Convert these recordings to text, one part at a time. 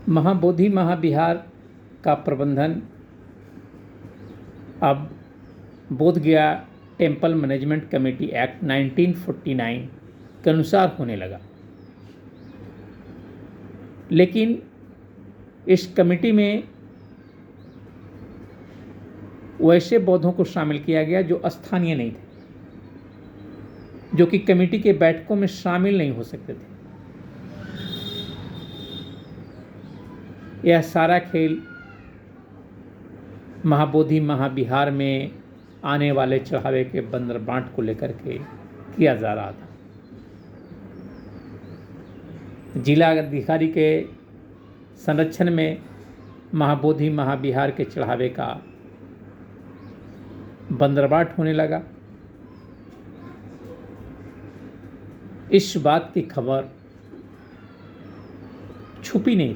महाबोधि महाविहार का प्रबंधन अब बोध गया टेम्पल मैनेजमेंट कमेटी एक्ट 1949 के अनुसार होने लगा। लेकिन इस कमेटी में वैसे बौद्धों को शामिल किया गया जो स्थानीय नहीं थे, जो कि कमेटी के बैठकों में शामिल नहीं हो सकते थे। यह सारा खेल महाबोधि महाविहार में आने वाले चढ़ावे के बंदर बांट को लेकर के किया जा रहा था। जिला अधिकारी के संरक्षण में महाबोधि महाविहार के चढ़ावे का बंदरबाट होने लगा। इस बात की खबर छुपी नहीं।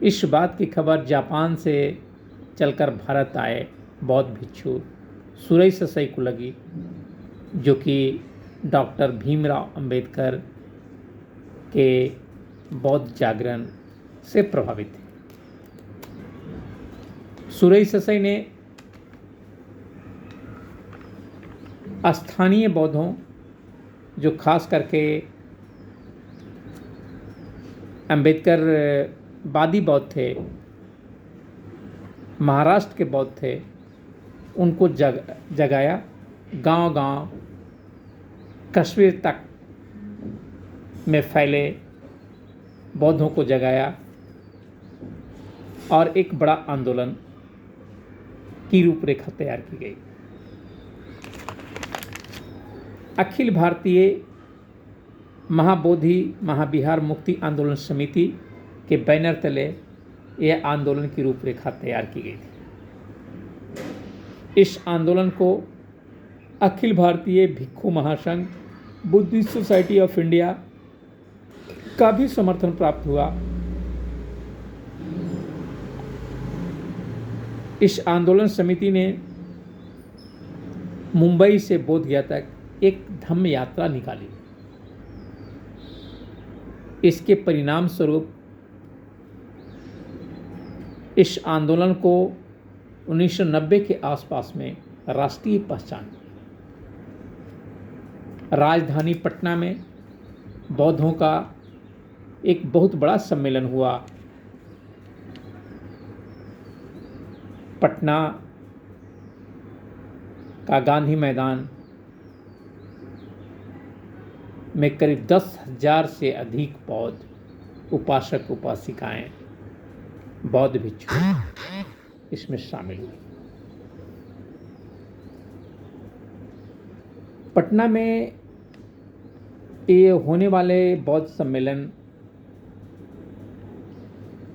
इस बात की खबर जापान से चलकर भारत आए बौद्ध भिक्षु सुरई ससाई को लगी, जो कि डॉक्टर भीमराव अंबेडकर के बौद्ध जागरण से प्रभावित थे। सुरई ससाई ने स्थानीय बौद्धों, जो खास करके अंबेडकर वादी बौद्ध थे, महाराष्ट्र के बौद्ध थे, उनको जगाया। गांव-गांव, कस्बे तक में फैले बौद्धों को जगाया और एक बड़ा आंदोलन की रूपरेखा तैयार की गई। अखिल भारतीय महाबोधि महाविहार मुक्ति आंदोलन समिति के बैनर तले यह आंदोलन की रूपरेखा तैयार की गई थी। इस आंदोलन को अखिल भारतीय भिक्षु महासंघ, बुद्धिस्ट सोसाइटी ऑफ इंडिया का भी समर्थन प्राप्त हुआ। इस आंदोलन समिति ने मुंबई से बोधगया तक एक धम्म यात्रा निकाली। इसके परिणाम स्वरूप इस आंदोलन को 1990 के आसपास में राष्ट्रीय पहचान मिली। राजधानी पटना में बौद्धों का एक बहुत बड़ा सम्मेलन हुआ। पटना का गांधी मैदान में करीब 10,000 से अधिक बौद्ध उपासक उपासिकाएं, बौद्ध भिक्षु इसमें शामिल हुए। पटना में ये होने वाले बौद्ध सम्मेलन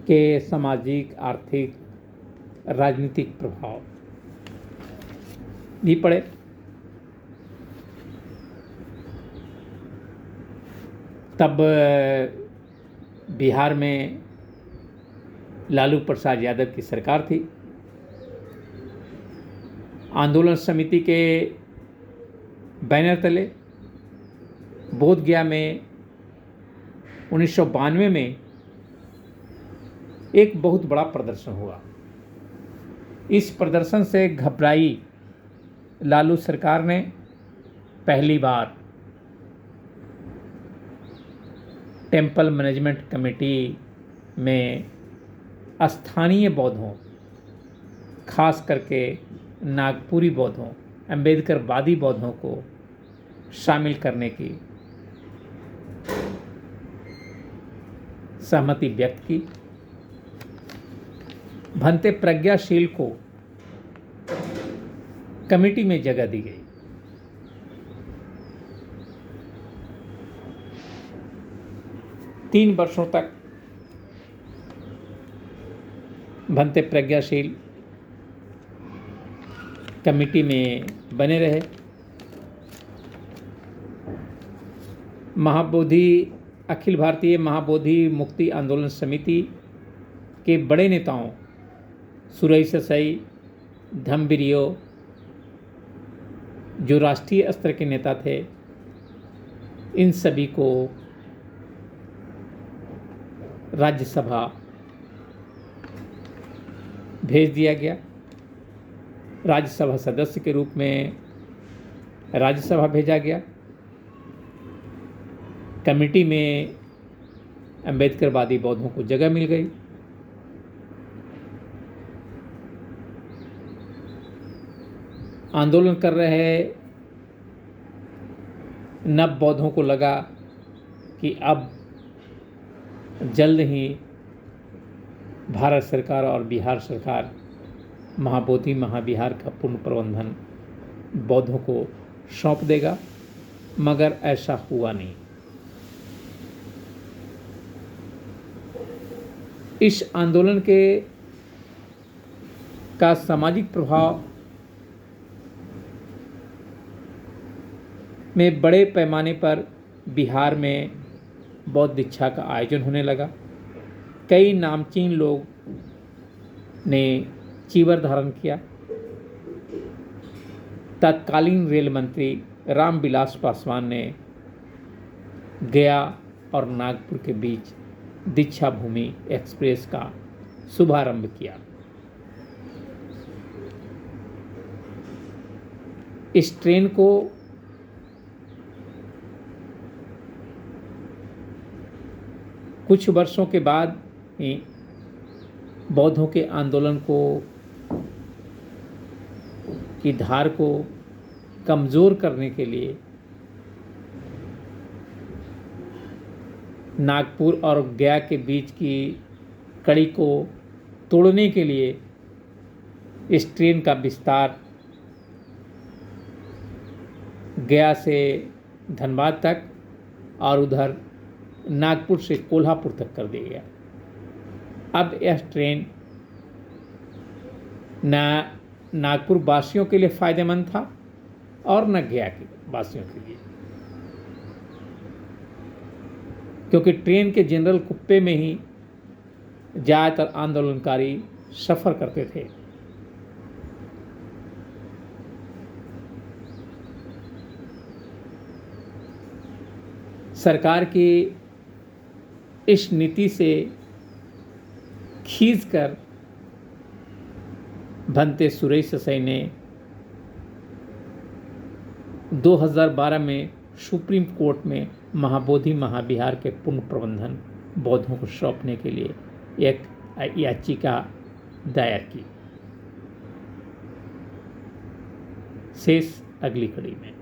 के सामाजिक, आर्थिक, राजनीतिक प्रभाव भी पड़े। तब बिहार में लालू प्रसाद यादव की सरकार थी। आंदोलन समिति के बैनर तले बोधगया में 1992 में एक बहुत बड़ा प्रदर्शन हुआ। इस प्रदर्शन से घबराई लालू सरकार ने पहली बार टेम्पल मैनेजमेंट कमेटी में स्थानीय बौद्धों, खास करके नागपुरी बौद्धों, अंबेडकर वादी बौद्धों को शामिल करने की सहमति व्यक्त की। भंते प्रज्ञाशील को कमेटी में जगह दी गई। तीन वर्षों तक भंते प्रज्ञाशील कमेटी में बने रहे। अखिल भारतीय महाबोधि मुक्ति आंदोलन समिति के बड़े नेताओं सुरई ससाई, धम्बिरियो, जो राष्ट्रीय स्तर के नेता थे, इन सभी को राज्यसभा भेज दिया गया। राज्यसभा सदस्य के रूप में राज्यसभा भेजा गया। कमेटी में अम्बेडकरवादी बौद्धों को जगह मिल गई। आंदोलन कर रहे नव बौद्धों को लगा कि अब जल्द ही भारत सरकार और बिहार सरकार महाबोधि महाविहार का पूर्ण प्रबंधन बौद्धों को सौंप देगा, मगर ऐसा हुआ नहीं। इस आंदोलन का सामाजिक प्रभाव में बड़े पैमाने पर बिहार में बौद्ध दीक्षा का आयोजन होने लगा। कई नामचीन लोग ने चीवर धारण किया। तत्कालीन रेल मंत्री रामविलास पासवान ने गया और नागपुर के बीच दीक्षा भूमि एक्सप्रेस का शुभारंभ किया। इस ट्रेन को कुछ वर्षों के बाद ही बौद्धों के आंदोलन की धार को कमज़ोर करने के लिए नागपुर और गया के बीच की कड़ी को तोड़ने के लिए इस ट्रेन का विस्तार गया से धनबाद तक और उधर नागपुर से कोल्हापुर तक कर दिया गया। अब यह ट्रेन न नागपुर वासियों के लिए फ़ायदेमंद था और न गया के वासियों के लिए, क्योंकि ट्रेन के जनरल कुप्पे में ही ज़्यादातर आंदोलनकारी सफ़र करते थे। सरकार की इस नीति से खींचकर भंते सुरेश ससाई ने 2012 में सुप्रीम कोर्ट में महाबोधि महाविहार के पुनः प्रबंधन बौद्धों को सौंपने के लिए एक याचिका दायर की। शेष अगली कड़ी में।